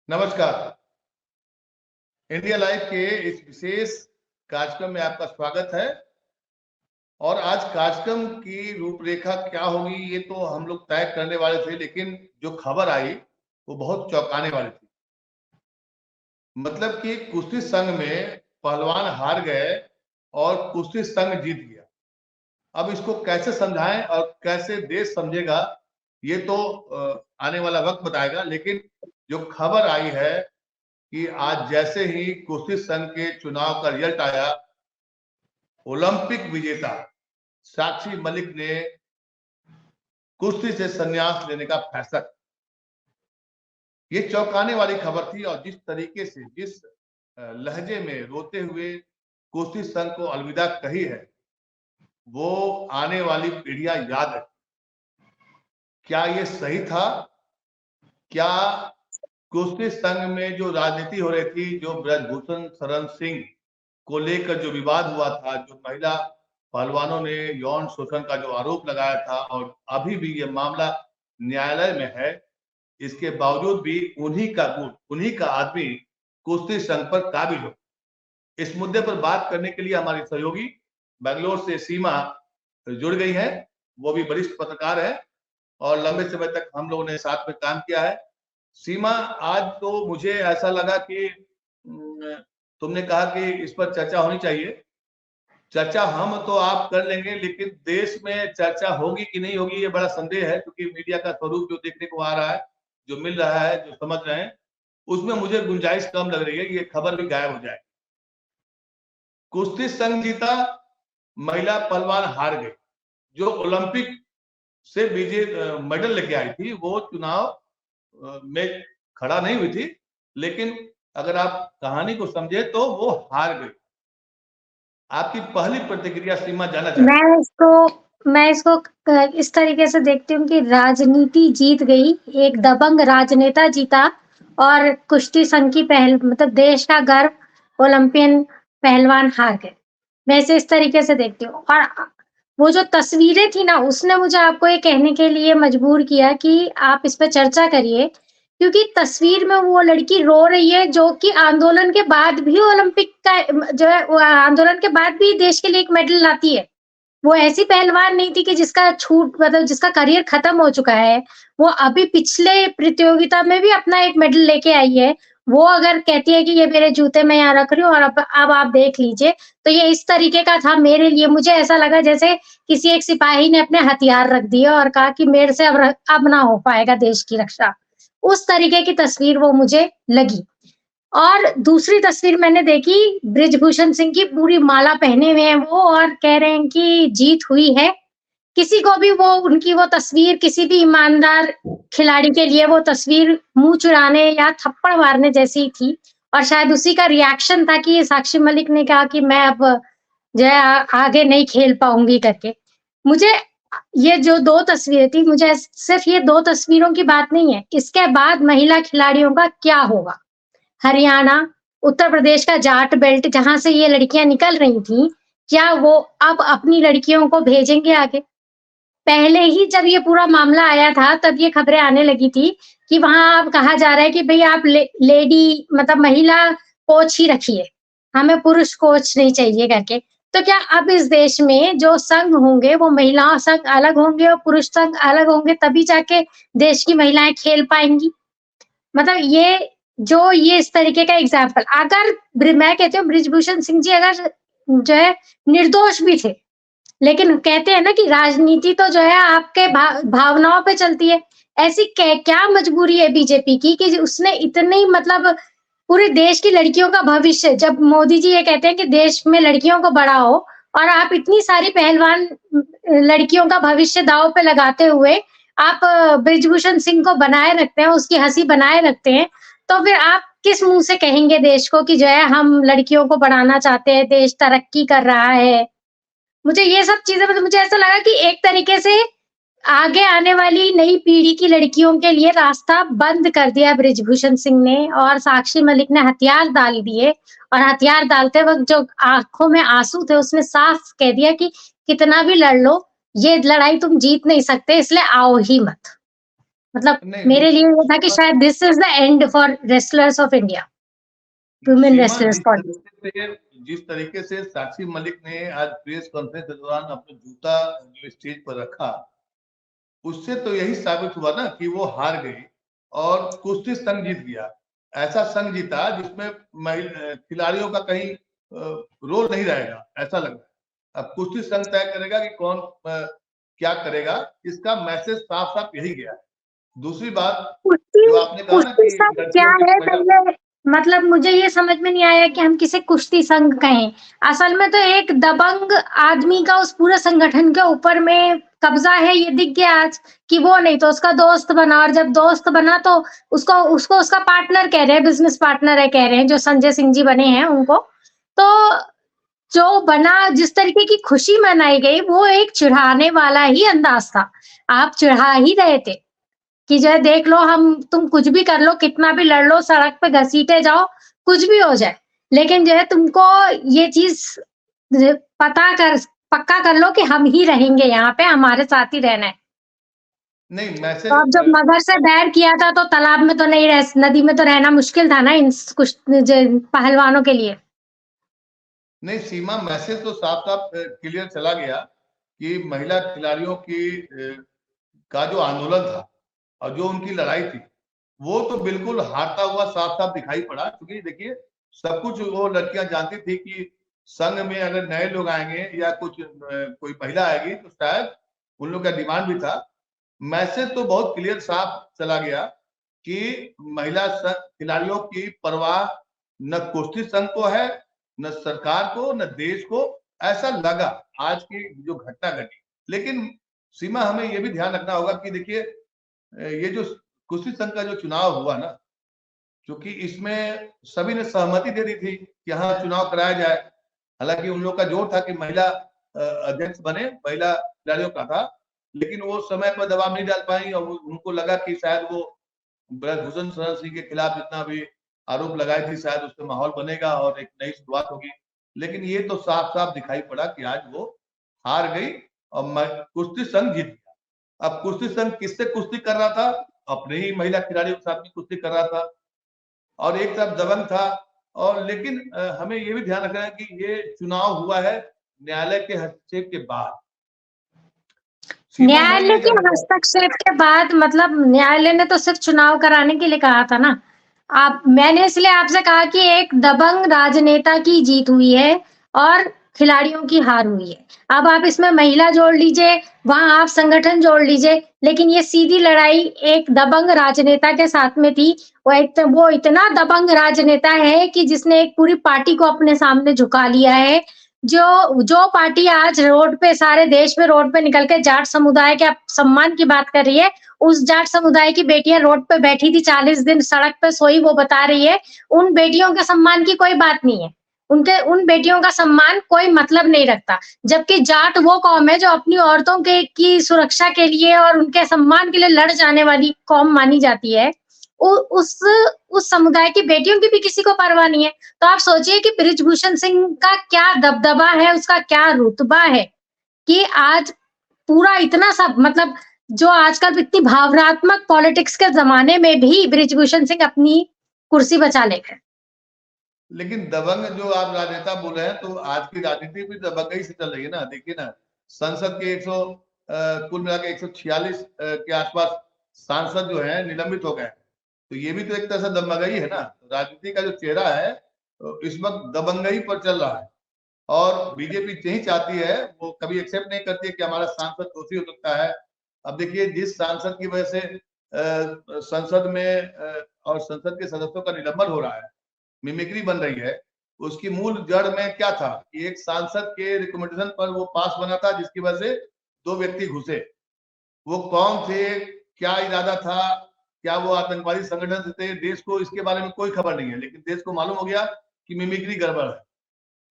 नमस्कार। India live के इस विशेष कार्यक्रम में आपका स्वागत है। और आज कार्यक्रम की रूपरेखा क्या होगी ये तो हम लोग तय करने वाले थे, लेकिन जो खबर आई वो बहुत चौंकाने वाली थी। मतलब कि कुश्ती संघ में पहलवान हार गए और कुश्ती संघ जीत गया। अब इसको कैसे समझाएं और कैसे देश समझेगा ये तो आने वाला वक्त बताएगा। लेकिन जो खबर आई है कि आज जैसे ही कुश्ती संघ के चुनाव का रिजल्ट आया, ओलंपिक विजेता साक्षी मलिक ने कुश्ती से संन्यास लेने का फैसला। ये चौंकाने वाली खबर थी और जिस तरीके से, जिस लहजे में रोते हुए कुश्ती संघ को अलविदा कही है, वो आने वाली पीढ़ियां याद है। क्या ये सही था? क्या कुश्ती संघ में जो राजनीति हो रही थी, जो ब्रजभूषण शरण सिंह को लेकर जो विवाद हुआ था, जो महिला पहलवानों ने यौन शोषण का जो आरोप लगाया था और अभी भी ये मामला न्यायालय में है, इसके बावजूद भी उन्हीं का गुट, उन्हीं का आदमी कुश्ती संघ पर काबिज हो। इस मुद्दे पर बात करने के लिए हमारी सहयोगी बेंगलोर से सीमा जुड़ गई है। वो भी वरिष्ठ पत्रकार है और लंबे समय तक हम लोगों ने साथ में काम किया है। सीमा, आज तो मुझे ऐसा लगा कि तुमने कहा कि इस पर चर्चा होनी चाहिए। चर्चा हम तो आप कर लेंगे, लेकिन देश में चर्चा होगी कि नहीं होगी ये बड़ा संदेह है, क्योंकि मीडिया का स्वरूप जो देखने को आ रहा है, जो मिल रहा है, जो समझ रहे हैं, उसमें मुझे गुंजाइश कम लग रही है कि ये खबर भी गायब हो जाए। कुश्ती संघ जीता, महिला पहलवान हार गई। जो ओलंपिक से विजय मेडल लेके आई थी वो चुनाव में खड़ा नहीं हुई थी, लेकिन अगर आप कहानी को समझे तो वो हार गई। आपकी पहली प्रतिक्रिया सीमा जानना चाहती। मैं इसको इस तरीके से देखती हूँ कि राजनीति जीत गई, एक दबंग राजनेता जीता और कुश्ती संघ की मतलब देश का गर्व ओलंपियन पहलवान हार गए। मैं इसे इस तरीके से देखती हूँ। और वो जो तस्वीरें थी ना, उसने मुझे आपको ये कहने के लिए मजबूर किया कि आप इस पे चर्चा करिए, क्योंकि तस्वीर में वो लड़की रो रही है जो कि आंदोलन के बाद भी ओलंपिक का जो है आंदोलन के बाद भी देश के लिए एक मेडल लाती है। वो ऐसी पहलवान नहीं थी कि जिसका मतलब जिसका करियर खत्म हो चुका है। वो अभी पिछले प्रतियोगिता में भी अपना एक मेडल लेके आई है। वो अगर कहती है कि ये मेरे जूते मैं यहाँ रख रही हूँ और अब आप देख लीजिए, तो ये इस तरीके का था मेरे लिए। मुझे ऐसा लगा जैसे किसी एक सिपाही ने अपने हथियार रख दिए और कहा कि मेरे से अब ना हो पाएगा देश की रक्षा। उस तरीके की तस्वीर वो मुझे लगी। और दूसरी तस्वीर मैंने देखी, ब्रिजभूषण सिंह की पूरी माला पहने हुए हैं वो और कह रहे हैं कि जीत हुई है। किसी को भी वो उनकी वो तस्वीर, किसी भी ईमानदार खिलाड़ी के लिए वो तस्वीर मुंह चुराने या थप्पड़ मारने जैसी ही थी। और शायद उसी का रिएक्शन था कि साक्षी मलिक ने कहा कि मैं अब जो है आगे नहीं खेल पाऊंगी करके। मुझे ये जो दो तस्वीरें थी, मुझे सिर्फ ये दो तस्वीरों की बात नहीं है, इसके बाद महिला खिलाड़ियों का क्या होगा। हरियाणा, उत्तर प्रदेश का जाट बेल्ट जहां से ये लड़कियां निकल रही थी, क्या वो अब अपनी लड़कियों को भेजेंगे आगे? पहले ही जब ये पूरा मामला आया था तब ये खबरें आने लगी थी कि वहां अब कहा जा रहा है कि भाई आप लेडी मतलब महिला कोच ही रखिए, हमें पुरुष कोच नहीं चाहिए करके। तो क्या अब इस देश में जो संघ होंगे वो महिला संघ अलग होंगे और पुरुष संघ अलग होंगे, तभी जाके देश की महिलाएं खेल पाएंगी? मतलब ये इस तरीके का एग्जाम्पल, अगर मैं कहती हूँ ब्रिजभूषण सिंह जी अगर जो है निर्दोष भी थे, लेकिन कहते हैं ना कि राजनीति तो जो है आपके भावनाओं पे चलती है। ऐसी क्या मजबूरी है बीजेपी की कि उसने इतनी मतलब पूरे देश की लड़कियों का भविष्य, जब मोदी जी ये कहते हैं कि देश में लड़कियों को बढ़ाओ और आप इतनी सारी पहलवान लड़कियों का भविष्य दांव पे लगाते हुए आप ब्रिजभूषण सिंह को बनाए रखते हैं, उसकी हंसी बनाए रखते हैं, तो फिर आप किस मुंह से कहेंगे देश को कि जो है हम लड़कियों को बढ़ाना चाहते हैं, देश तरक्की कर रहा है? मुझे ये सब चीजें, मतलब मुझे ऐसा लगा कि एक तरीके से आगे आने वाली नई पीढ़ी की लड़कियों के लिए रास्ता बंद कर दिया ब्रिजभूषण सिंह ने, और साक्षी मलिक ने हथियार डाल दिए। और हथियार डालते वक्त जो आंखों में आंसू थे, उसने साफ कह दिया कि कितना भी लड़ लो, ये लड़ाई तुम जीत नहीं सकते, इसलिए आओ ही मत। मतलब नहीं मेरे लिए ये था कि सीमा, शायद this is the end for wrestlers of India, women Seema wrestlers for. जिस तरीके से साक्षी मलिक ने आज प्रेस कॉन्फ्रेंस के दौरान अपना जूता जो स्टेज पर रखा, उससे तो यही साबित हुआ ना कि वो हार गई और कुश्ती संघ जीत गया। ऐसा संघ जीता जिसमें खिलाड़ियों का कहीं रोल नहीं रहेगा, ऐसा लग रहा है। अब कुश्ती संघ तय करेगा कि कौन क्या करेगा, इसका मैसेज साफ साफ यही गया है। दूसरी बात कुश्ती, जो आपने कहा ना कुश्ती कि संघ क्या लड़कियों की है महिला, पहले, मतलब मुझे ये समझ में नहीं आया कि हम किसे कुश्ती संघ कहें। असल में तो एक दबंग आदमी का उस पूरे संगठन के ऊपर में कब्जा है, ये दिख गया आज कि वो नहीं तो उसका दोस्त बना, और जब दोस्त बना तो उसको उसको उसका पार्टनर कह रहे हैं, बिजनेस पार्टनर है कह रहे हैं, जो संजय सिंह जी बने हैं उनको। तो जो बना, जिस तरीके की खुशी मनाई गई, वो एक चिढ़ाने वाला ही अंदाज था। आप चिढ़ा ही रहे थे कि जो है देख लो, हम तुम कुछ भी कर लो, कितना भी लड़ लो, सड़क पे घसीटे जाओ, कुछ भी हो जाए, लेकिन जो है तुमको ये चीज पता कर, पक्का कर लो कि हम ही रहेंगे यहाँ पे, हमारे साथ ही रहना है। नहीं तो अब जब मैसेज, मगर से बैर किया था तो तालाब में तो नहीं रह, नदी में तो रहना मुश्किल था ना इन कुछ पहलवानों के लिए। नहीं सीमा मैसेज तो साफ साफ क्लियर चला गया कि महिला खिलाड़ियों की का जो आंदोलन था और जो उनकी लड़ाई थी, वो तो बिल्कुल हारता हुआ साफ साफ दिखाई पड़ा। क्योंकि देखिए, सब कुछ वो लड़कियां जानती थी कि संघ में अगर नए लोग आएंगे या कुछ कोई महिला आएगी तो शायद उन लोग का डिमांड भी था। मैसेज तो बहुत क्लियर साफ चला गया कि महिला खिलाड़ियों की परवाह न कुश्ती संघ को है, न सरकार को, न देश को, ऐसा लगा आज की जो घटना घटी। लेकिन सीमा, हमें यह भी ध्यान रखना होगा कि देखिए, ये जो कुश्ती संघ का जो चुनाव हुआ ना, क्योंकि इसमें सभी ने सहमति दे दी थी कि हाँ चुनाव कराया जाए। हालांकि उन लोग का जोर था कि महिला अध्यक्ष बने, महिला खिलाड़ियों का था, लेकिन वो समय पर दबाव नहीं डाल पाई और उनको लगा कि शायद वो ब्रजभूषण शरण सिंह के खिलाफ जितना भी आरोप लगाए थे, शायद उससे माहौल बनेगा और एक नई शुरुआत होगी। लेकिन ये तो साफ साफ दिखाई पड़ा कि आज वो हार गई और कुश्ती संघ जीत गया। अब कुश्ती संघ किससे कुश्ती कर रहा था? अपने ही महिला खिलाड़ियों के साथ भी कुश्ती कर रहा था और एक तरफ दबंग था। और लेकिन हमें ये भी ध्यान रखना है कि ये चुनाव हुआ है न्यायालय के हस्तक्षेप के बाद। सीमा, मैं न्यायालय ये के जानना चाहूंगा, हस्तक्षेप के बाद, मतलब न्यायालय ने तो सिर्फ चुनाव कराने के लिए कहा था ना। आप, मैंने इसलिए आपसे कहा कि एक दबंग राजनेता की जीत हुई है और खिलाड़ियों की हार हुई है। अब आप इसमें महिला जोड़ लीजिए, वहां आप संगठन जोड़ लीजिए, लेकिन ये सीधी लड़ाई एक दबंग राजनेता के साथ में थी। वो इतना दबंग राजनेता है कि जिसने एक पूरी पार्टी को अपने सामने झुका लिया है। जो जो पार्टी आज रोड पे, सारे देश में रोड पे निकल के जाट समुदाय के सम्मान की बात कर रही है, उस जाट समुदाय की बेटियां रोड पे बैठी थी, 40 दिन सड़क पे सोई, वो बता रही है उन बेटियों के सम्मान की कोई बात नहीं है, उनके उन बेटियों का सम्मान कोई मतलब नहीं रखता। जबकि जाट वो कौम है जो अपनी औरतों के की सुरक्षा के लिए और उनके सम्मान के लिए लड़ जाने वाली कौम मानी जाती है। उस उस समुदाय की बेटियों की भी किसी को परवाह नहीं है। तो आप सोचिए कि बृजभूषण सिंह का क्या दबदबा है, उसका क्या रुतबा है कि आज पूरा इतना सब, मतलब जो आजकल इतनी भावनात्मक पॉलिटिक्स के जमाने में भी बृजभूषण सिंह अपनी कुर्सी बचा ले गए। लेकिन दबंग जो आप राजनेता बोल रहे हैं, तो आज की राजनीति भी दबंगई से चल रही है ना। देखिए ना, संसद के 100 कुल मिला के 146 के आसपास सांसद जो है निलंबित हो गए। तो ये भी तो एक तरह से दबंगई है ना। राजनीति का जो चेहरा है तो इस वक्त दबंगई पर चल रहा है और बीजेपी यही चाहती है, वो कभी एक्सेप्ट नहीं करती है कि हमारा सांसद दोषी हो सकता है। अब देखिए, जिस सांसद की वजह से संसद में और संसद के सदस्यों का निलंबन हो रहा है, मिमिक्री बन रही है, उसकी मूल जड़ में क्या था कि एक सांसद के रिकमेंडेशन पर वो पास बना था, जिसकी वजह से 2 व्यक्ति घुसे। वो कौन थे, क्या इरादा था, क्या वो आतंकवादी संगठन से थे, देश को इसके बारे में कोई खबर नहीं है, लेकिन देश को मालूम हो गया कि मिमिक्री गड़बड़ है।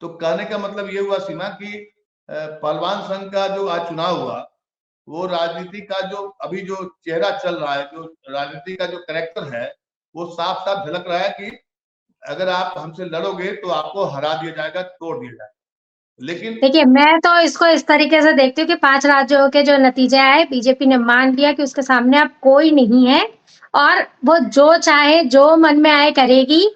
तो कहने का मतलब ये हुआ सीमा कि पहलवान संघ का जो आज चुनाव हुआ, वो राजनीति का जो अभी जो चेहरा चल रहा है, जो राजनीति का जो कैरेक्टर है, वो साफ साफ झलक रहा है कि अगर आप हमसे लड़ोगे तो आपको हरा दिया जाएगा, तोड़ दिया जाएगा। लेकिन देखिए, मैं तो इसको इस तरीके से देखती हूँ कि 5 राज्यों के जो नतीजे आए, बीजेपी ने मान लिया कि उसके सामने अब कोई नहीं है और वो जो चाहे, जो मन में आए करेगी।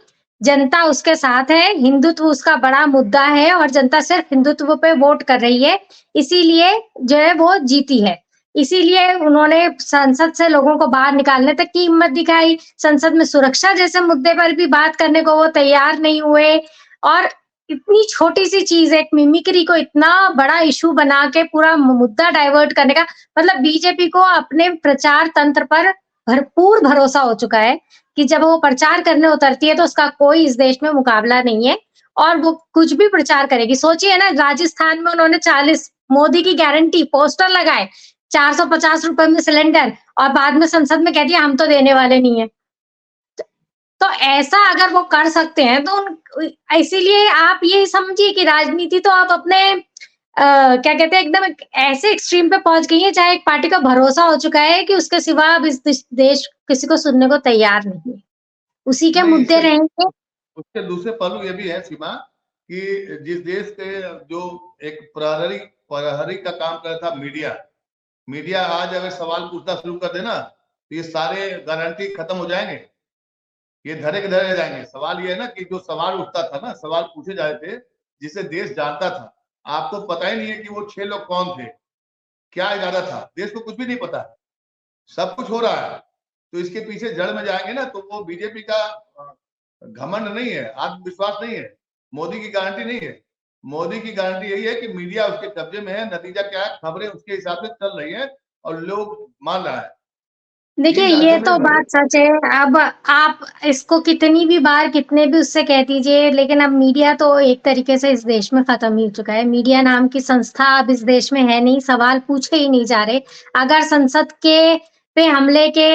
जनता उसके साथ है, हिंदुत्व उसका बड़ा मुद्दा है और जनता सिर्फ हिंदुत्व पे वोट कर रही है, इसीलिए जो है वो जीती है। इसीलिए उन्होंने संसद से लोगों को बाहर निकालने तक की हिम्मत दिखाई, संसद में सुरक्षा जैसे मुद्दे पर भी बात करने को वो तैयार नहीं हुए और इतनी छोटी-सी चीज़ है, एक मिमिक्री को इतना बड़ा इश्यू बना के पूरा मुद्दा डाइवर्ट करने का मतलब बीजेपी को अपने प्रचार तंत्र पर भरपूर भरोसा हो चुका है कि जब वो प्रचार करने उतरती है तो उसका कोई इस देश में मुकाबला नहीं है और वो कुछ भी प्रचार करेगी। सोचिए ना राजस्थान में उन्होंने 40 मोदी की गारंटी पोस्टर लगाए, ₹450 में सिलेंडर और बाद में संसद में कह दिया हम तो देने वाले नहीं है। तो ऐसा अगर वो कर सकते हैं तो इसीलिए आप ये समझिए कि राजनीति तो आप अपने क्या कहते हैं एकदम ऐसे एक्सट्रीम पे पहुंच गई है चाहे एक पार्टी का भरोसा हो चुका है कि उसके सिवा अब इस देश किसी को सुनने को तैयार नहीं है उसी के नहीं, मुद्दे इसके रहेंगे। उसके दूसरे पहलू ये भी है सीमा कि जिस देश के जो एक प्रहरी प्रहरी का काम करता था मीडिया, मीडिया आज अगर सवाल पूछना शुरू कर देना तो ये सारे गारंटी खत्म हो जाएंगे, ये धरे के धरे जाएंगे। सवाल ये है ना कि जो सवाल उठता था ना, सवाल पूछे जाते थे जिसे देश जानता था, आपको पता ही नहीं है कि वो 6 लोग कौन थे, क्या इरादा था, देश को कुछ भी नहीं पता है, सब कुछ हो रहा है। तो इसके पीछे जड़ में जाएंगे ना तो वो बीजेपी का घमंड नहीं है, आत्मविश्वास नहीं है, मोदी की गारंटी नहीं है। मोदी की गारंटी यही है कि मीडिया उसके कब्जे में है, नतीजा क्या है, खबरें उसके हिसाब से चल रही है और लोग मान रहा है। देखिए 3 ये राज्यों में तो भले बात सच है। अब आप इसको कितनी भी बार कितने भी उससे कह दीजिए लेकिन अब मीडिया तो एक तरीके से इस देश में खत्म ही हो चुका है। मीडिया नाम की संस्था अब इस देश में है नहीं, सवाल पूछे ही नहीं जा रहे। अगर संसद के पे हमले के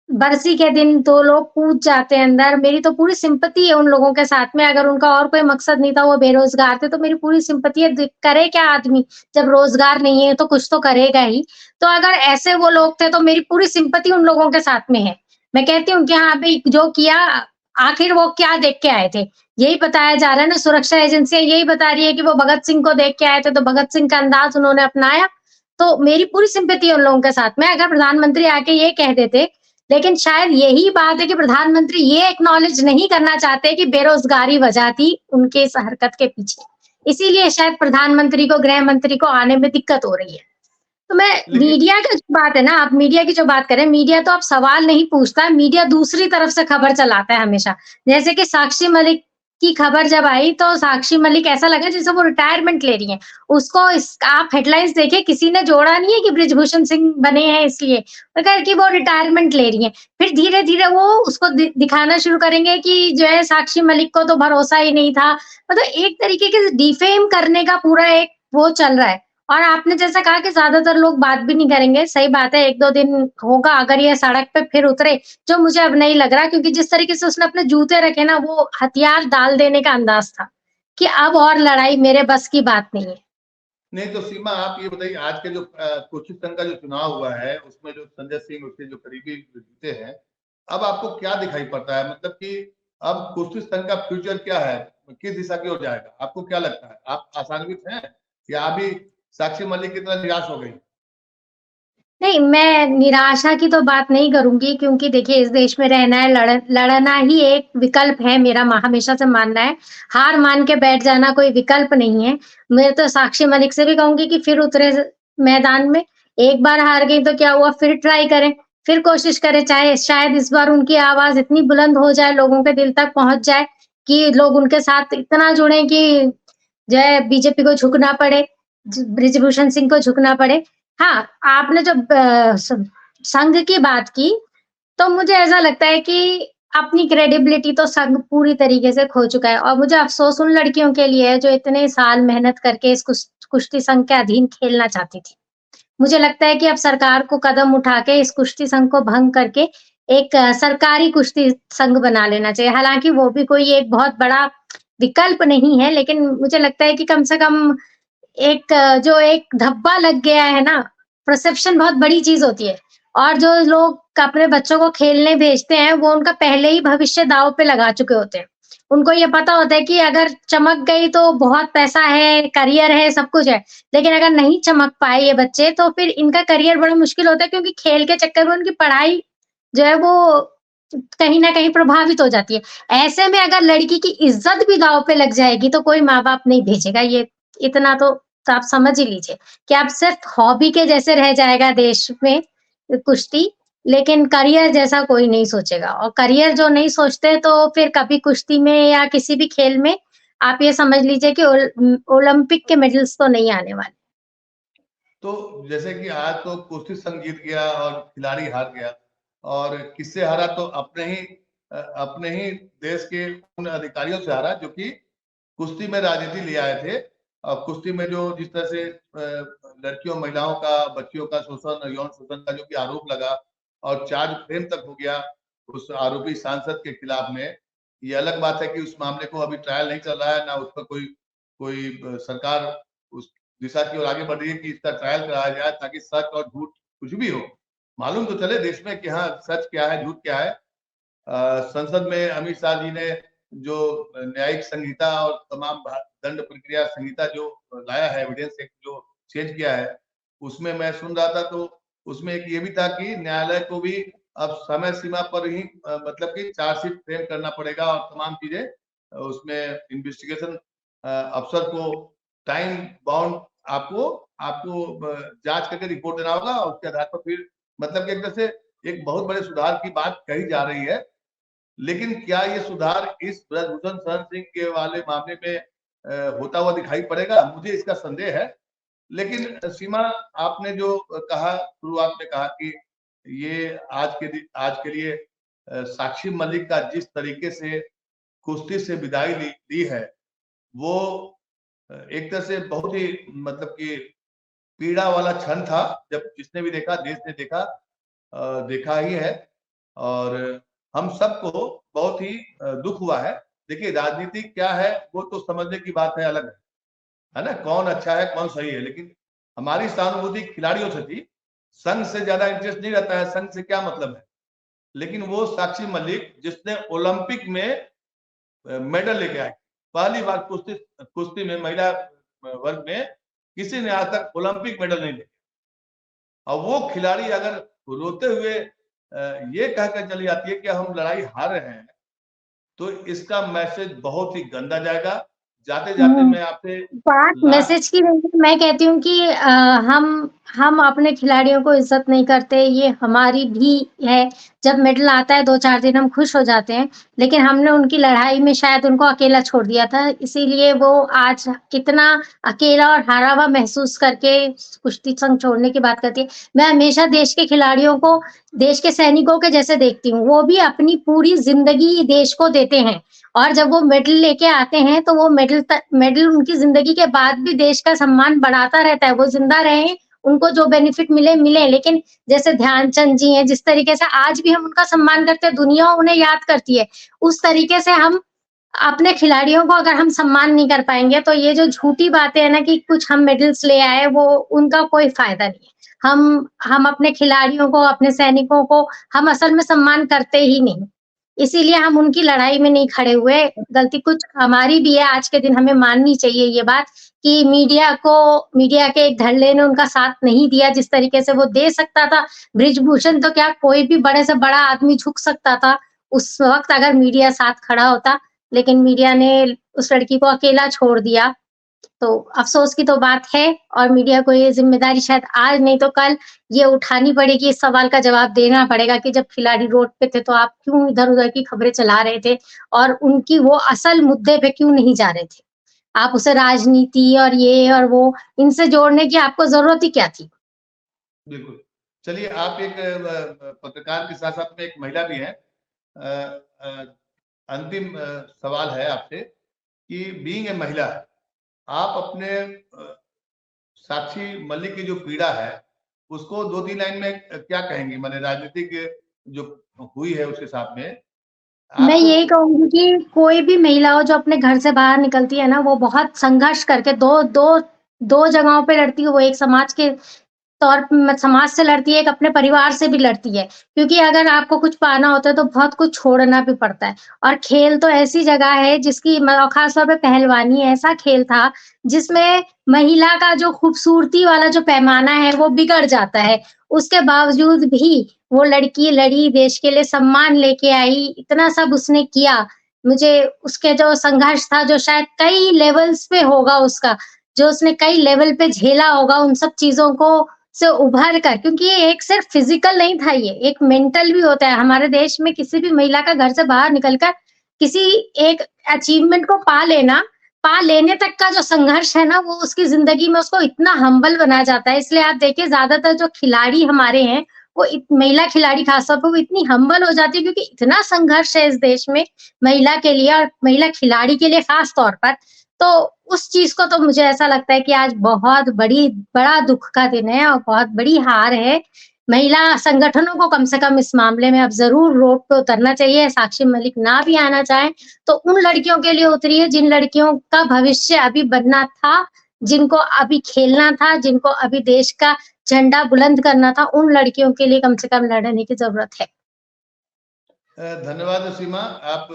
बरसी के दिन 2 लोग कूद जाते हैं अंदर, मेरी तो पूरी सिंपैथी है उन लोगों के साथ में। अगर उनका और कोई मकसद नहीं था, वो बेरोज़गार थे, तो मेरी पूरी सिंपैथी है। करे क्या आदमी? जब रोज़गार नहीं है तो कुछ तो करेगा ही। तो अगर ऐसे वो लोग थे तो मेरी पूरी सिंपैथी उन लोगों के साथ में है। मैं कहती हूँ कि हाँ भई जो किया आखिर वो क्या देख के आए थे? यही बताया जा रहा है ना, सुरक्षा एजेंसियाँ यही बता रही है कि वो भगत सिंह को देख के आए थे, तो भगत सिंह का अंदाज़ उन्होंने अपनाया। तो मेरी पूरी सिंपैथी है उन लोगों के साथ में। अगर प्रधानमंत्री आके ये कह देते लेकिन शायद यही बात है कि प्रधानमंत्री ये एक्नॉलेज नहीं करना चाहते कि बेरोज़गारी वजह थी उनके इस हरकत के पीछे। इसीलिए शायद प्रधानमंत्री को, गृह मंत्री को आने में दिक्कत हो रही है। तो मैं लेकिन मीडिया का जो बात है ना, आप मीडिया की जो बात करें, मीडिया तो अब सवाल नहीं पूछता है, मीडिया दूसरी तरफ से खबर चलाता है हमेशा। जैसे कि साक्षी मलिक की खबर जब आई तो साक्षी मलिक ऐसा लगा जैसे वो रिटायरमेंट ले रही हैं। उसको इस आप हेडलाइंस देखिए किसी ने जोड़ा नहीं है कि बृजभूषण सिंह बने हैं इसलिए, मगर कि वो रिटायरमेंट ले रही हैं। फिर धीरे-धीरे वो उसको दिखाना शुरू करेंगे कि जो है साक्षी मलिक को तो भरोसा ही नहीं था। मतलब एक तरीके के डिफेम करने का पूरा एक वो चल रहा है। और आपने जैसा कहा कि ज़्यादातर लोग बात भी नहीं करेंगे, सही बात है 1-2 दिन होगा अगर ये सड़क पे फिर उतरे, जो मुझे अब नहीं लग रहा क्योंकि जिस तरीके से उसने अपने जूते रखे ना, वो हथियार डाल देने का अंदाज़ था, कि अब और लड़ाई मेरे बस की बात नहीं है। नहीं तो सीमा आप ये बताइए आज के जो कुर्सी संघ का जो चुनाव हुआ है उसमें जो संजय सिंह उसके जो करीबी जीते हैं, अब आपको क्या दिखाई पड़ता है, मतलब कि अब कुर्सी संघ का फ्यूचर क्या है, किस दिशा की ओर जाएगा, आपको क्या लगता है? आप आशान्वित हैं या अभी साक्षी मलिक की तरह निराश हो गई? नहीं, मैं निराशा की तो बात नहीं करूँगी क्योंकि देखिए इस देश में रहना है, लड़ना ही एक विकल्प है मेरा हमेशा से मानना है। हार मान के बैठ जाना कोई विकल्प नहीं है। मैं तो साक्षी मलिक से भी कहूँगी कि फिर उतरे मैदान में, एक बार हार गई तो क्या हुआ फिर ट्राई करें, फिर कोशिश करें, चाहे शायद इस बार उनकी आवाज़ इतनी बुलंद हो जाए, लोगों के दिल तक पहुँच जाए कि लोग उनके साथ इतना जुड़ें कि जो है बीजेपी को झुकना पड़े, बृजभूषण सिंह को झुकना पड़े। हाँ, आपने जब संघ की बात की, तो मुझे ऐसा लगता है कि अपनी क्रेडिबिलिटी तो संघ पूरी तरीके से खो चुका है और मुझे अफ़सोस उन लड़कियों के लिए है जो इतने साल मेहनत करके इस कुश्ती संघ के अधीन खेलना चाहती थी। मुझे लगता है कि अब सरकार को कदम उठा के इस कुश्ती संघ को भंग करके एक सरकारी कुश्ती संघ बना लेना चाहिए। हालाँकि वो भी कोई एक बहुत बड़ा विकल्प नहीं है, लेकिन मुझे लगता है कि कम से कम एक जो एक धब्बा लग गया है ना, परसेप्शन बहुत बड़ी चीज़ होती है और जो लोग अपने बच्चों को खेलने भेजते हैं, वो उनका पहले ही भविष्य दाँव पे लगा चुके होते हैं। उनको ये पता होता है कि अगर चमक गई तो बहुत पैसा है, करियर है, सब कुछ है। लेकिन अगर नहीं चमक पाए ये बच्चे तो फिर इनका करियर बड़ा मुश्किल होता है, क्योंकि खेल के चक्कर में उनकी पढ़ाई जो है वो कहीं न कहीं प्रभावित हो जाती है। ऐसे में अगर लड़की की इज़्ज़त भी दाँव पे लग जाएगी तो कोई माँ-बाप नहीं भेजेगा, ये इतना तो आप समझ ही लीजिए कि अब सिर्फ़ हॉबी के जैसे रह जाएगा देश में कुश्ती, लेकिन करियर जैसा कोई नहीं सोचेगा, और करियर जो नहीं सोचते तो फिर कभी कुश्ती में या किसी भी खेल में आप ये समझ लीजिए कि ओलंपिक के मेडल्स तो नहीं आने वाले। तो जैसे कि आज तो कुश्ती संघ जीत गया और खिलाड़ी हार गया, और किससे हारा? तो अपने ही देश के उन अधिकारियों से हारा जो कि कुश्ती में राजनीति ले आए थे। और कुश्ती में जो जिस तरह से लड़कियों महिलाओं का, बच्चियों का शोषण, यौन शोषण का जो कि आरोप लगा और चार्ज फ्रेम तक हो गया उस आरोपी सांसद के खिलाफ में। ये अलग बात है कि उस मामले को अभी ट्रायल नहीं चल रहा है, ना उस पर कोई कोई सरकार उस दिशा की ओर आगे बढ़ रही है कि इसका ट्रायल कराया जाए, ताकि सच और झूठ कुछ भी हो मालूम तो चले देश में कि हाँ, सच क्या है, झूठ क्या है। संसद में अमित शाह जी ने जो न्यायिक संहिता और तमाम दंड प्रक्रिया संहिता जो लाया है, एविडेंस एक्ट जो चेंज किया है, उसमें मैं सुन रहा था तो उसमें एक ये भी था कि न्यायालय को भी अब समय सीमा पर ही मतलब कि चार्जशीट फ्रेम करना पड़ेगा और तमाम चीजें उसमें इन्वेस्टिगेशन अफसर को टाइम बाउंड आपको आपको जांच करके रिपोर्ट देना होगा, और उसके आधार पर फिर मतलब कि एक तरह से एक बहुत बड़े सुधार की बात कही जा रही है। लेकिन क्या ये सुधार इस ब्रजभूषण शरण सिंह के वाले मामले में होता हुआ दिखाई पड़ेगा? मुझे इसका संदेह है। लेकिन सीमा, आपने जो कहा शुरुआत में कहा कि ये आज के लिए साक्षी मलिक का जिस तरीके से कुश्ती से विदाई ली है, वो एक तरह से बहुत ही मतलब कि पीड़ा वाला क्षण था। जब जिसने भी देखा, देश ने देखा, देखा ही है। और हम सबको बहुत ही दुख हुआ है। देखिए, राजनीति क्या है वो तो समझने की बात है, अलग है ना? कौन अच्छा है, कौन सही है, लेकिन हमारी सहानुभूति खिलाड़ियों से थी। संघ से ज्यादा इंटरेस्ट नहीं रहता है, संघ से क्या मतलब है। लेकिन वो साक्षी मलिक जिसने ओलंपिक में मेडल लेके आई, पहली बार कुश्ती कुश्ती में महिला वर्ग में किसी ने आज तक ओलंपिक मेडल नहीं लिया, और वो खिलाड़ी अगर रोते हुए ये कहकर चली जाती है कि हम लड़ाई हार रहे हैं, तो इसका मैसेज बहुत ही गंदा जाएगा। जाते जाते हुँ। मैं आपसे बात लास्ट मैसेज की नहीं, मैं कहती हूँ कि हम अपने खिलाड़ियों को इज़्ज़त नहीं करते, ये हमारी भी है। जब मेडल आता है 2-4 दिन हम खुश हो जाते हैं, लेकिन हमने उनकी लड़ाई में शायद उनको अकेला छोड़ दिया था, इसीलिए वो आज इतना अकेला और हारा हुआ महसूस करके कुश्ती संघ छोड़ने की बात करती है। मैं हमेशा देश के खिलाड़ियों को देश के सैनिकों के जैसे देखती हूँ, वो भी अपनी पूरी ज़िंदगी देश को देते हैं, और जब वो मेडल लेके आते हैं तो वो मेडल उनकी जिंदगी के बाद भी देश का सम्मान बढ़ाता रहता है। वो जिंदा रहे, उनको जो बेनिफिट मिले मिले, लेकिन जैसे ध्यानचंद जी हैं, जिस तरीके से आज भी हम उनका सम्मान करते हैं, दुनिया उन्हें याद करती है, उस तरीके से हम अपने खिलाड़ियों को अगर हम सम्मान नहीं कर पाएंगे तो ये जो झूठी बातें है ना कि कुछ हम मेडल्स ले आए, वो उनका कोई फायदा नहीं है। हम अपने खिलाड़ियों को, अपने सैनिकों को हम असल में सम्मान करते ही नहीं, इसीलिए हम उनकी लड़ाई में नहीं खड़े हुए। गलती कुछ हमारी भी है, आज के दिन हमें माननी चाहिए ये बात कि मीडिया के एक धड़ल्ले ने उनका साथ नहीं दिया जिस तरीके से वो दे सकता था। बृजभूषण तो क्या, कोई भी बड़े से बड़ा आदमी झुक सकता था उस वक़्त अगर मीडिया साथ खड़ा होता, लेकिन मीडिया ने उस लड़की को अकेला छोड़ दिया। तो अफ़सोस की तो बात है, और मीडिया को ये ज़िम्मेदारी शायद आज नहीं तो कल ये उठानी पड़ेगी, इस सवाल का जवाब देना पड़ेगा कि जब खिलाड़ी रोड पे थे तो आप क्यों इधर-उधर की खबरें चला रहे थे, और उनकी वो असल मुद्दे पे क्यों नहीं जा रहे थे। आप उसे राजनीति और ये और वो इनसे जोड़ने की आपको ज़रूरत ही क्या थी? बिल्कुल। चलिए, आप एक पत्रकार के साथ-साथ में एक महिला भी हैं। अ अंतिम सवाल है आपसे कि बीइंग ए महिला, आप अपने साक्षी मलिक की जो पीड़ा है, उसको 2-3 लाइन में क्या कहेंगी? माने राजनीतिक जो हुई है उसके साथ में, मैं आपको यही कहूँगी कि कोई भी महिला हो जो अपने घर से बाहर निकलती है ना, वो बहुत संघर्ष करके 2 जगहों पे लड़ती है। वो एक समाज के तौर पे समाज से लड़ती है, एक अपने परिवार से भी लड़ती है। क्योंकि अगर आपको कुछ पाना होता है तो बहुत कुछ छोड़ना भी पड़ता है। और खेल तो ऐसी जगह है जिसकी खास तौर पे पहलवानी ऐसा खेल था जिसमें महिला का जो खूबसूरती वाला जो पैमाना है वो बिगड़ जाता है। उसके बावजूद भी वो लड़की लड़ी, देश के लिए सम्मान लेके आई, इतना सब उसने किया। मुझे उसके जो संघर्ष था जो शायद कई लेवल्स पे होगा उसका, जो उसने कई लेवल पे झेला होगा उन सब चीज़ों को से उभर कर, क्योंकि ये एक सिर्फ फिजिकल नहीं था, ये एक मेंटल भी होता है। हमारे देश में किसी भी महिला का घर से बाहर निकलकर किसी एक अचीवमेंट को पा लेने तक का जो संघर्ष है ना, वो उसकी ज़िंदगी में उसको इतना हम्बल बना जाता है। इसलिए आप देखिए ज़्यादातर जो खिलाड़ी हमारे हैं, वो महिला खिलाड़ी खासतौर पे वो इतनी हम्बल हो जाती है क्योंकि इतना संघर्ष है इस देश में महिला के लिए और महिला खिलाड़ी के लिए खास तौर पर। तो उस चीज़ को तो मुझे ऐसा लगता है कि आज बहुत बड़ा दुःख का दिन है और बहुत बड़ी हार है। महिला संगठनों को कम से कम इस मामले में अब ज़रूर रोड पे उतरना चाहिए। साक्षी मलिक ना भी आना चाहें, तो उन लड़कियों के लिए उतरिए जिन लड़कियों का भविष्य अभी बनना था, जिनको अभी खेलना था, जिनको अभी देश का झंडा बुलंद करना था, उन लड़कियों के लिए कम से कम लड़ने की ज़रूरत है। धन्यवाद सीमा, आप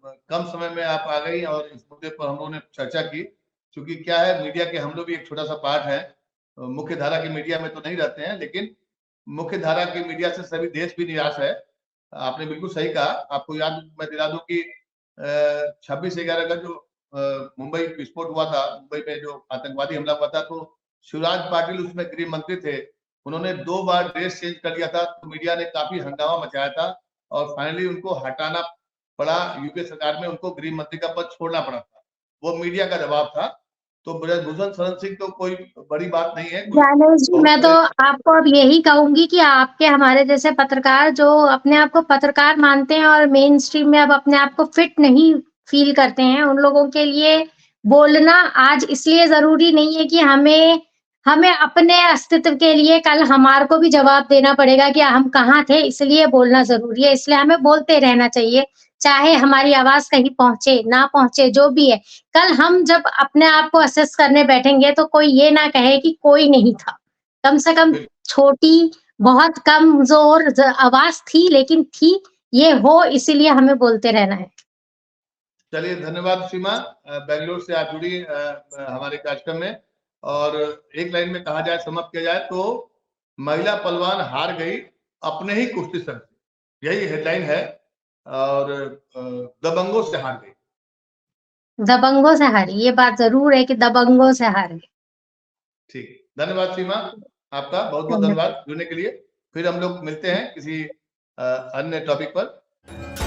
कम समय में आप आ गई और इस मुद्दे पर हम लोगों ने चर्चा की। क्योंकि क्या है, मीडिया के हम लोग भी एक छोटा सा पार्ट है, मुख्य धारा की मीडिया में तो नहीं रहते हैं, लेकिन मुख्य धारा की मीडिया से सभी देश भी निराश है। आपने बिल्कुल सही कहा। आपको याद मैं दिला दूं कि 26/11 का जो मुंबई विस्फोट हुआ था, मुंबई में जो आतंकवादी हमला हुआ था, तो शिवराज पाटिल उसमें गृह मंत्री थे। उन्होंने 2 बार ड्रेस चेंज कर लिया था, तो मीडिया ने काफी हंगामा मचाया था और फाइनली उनको हटाना पड़ा। यूपीए सरकार में उनको गृह मंत्री का पद छोड़ना पड़ा था। वो मीडिया का दबाव था। तो ब्रजभूषण शरण सिंह तो कोई बड़ी बात नहीं है। ज्ञानेश जी, मैं तो आपको अब यही कहूँगी कि आपके हमारे जैसे पत्रकार जो अपने आप को पत्रकार मानते हैं और मेन स्ट्रीम में अब अपने आप को फिट नहीं फील करते हैं, उन लोगों के लिए बोलना आज इसलिए ज़रूरी नहीं है कि हमें अपने अस्तित्व के लिए कल हमारे को भी जवाब देना पड़ेगा कि हम कहाँ थे, इसलिए बोलना ज़रूरी है। इसलिए हमें बोलते रहना चाहिए, चाहे हमारी आवाज़ कहीं पहुँचे, ना पहुँचे, जो भी है। कल हम जब अपने आप को असेस करने बैठेंगे तो कोई ये ना कहे कि कोई नहीं था। कम से कम छोटी, बहुत कमज़ोर आवाज़ थी लेकिन थी, ये हो इसीलिए हमें बोलते रहना है। चलिए, धन्यवाद सीमा। बेंगलोर से आप जुड़ी हमारे कार्यक्रम में। और एक लाइन में कहा जाए, समाप्त किया जाए तो महिला पहलवान हार गई अपने ही कुश्ती संघ से, यही हेडलाइन है। और दबंगों से हार गई। दबंगों से हारी, ये बात ज़रूर है कि दबंगों से हारी। ठीक, धन्यवाद सीमा। आपका बहुत बहुत धन्यवाद। धन्यवाद जुड़ने के लिए। फिर हम लोग मिलते हैं किसी अन्य टॉपिक पर।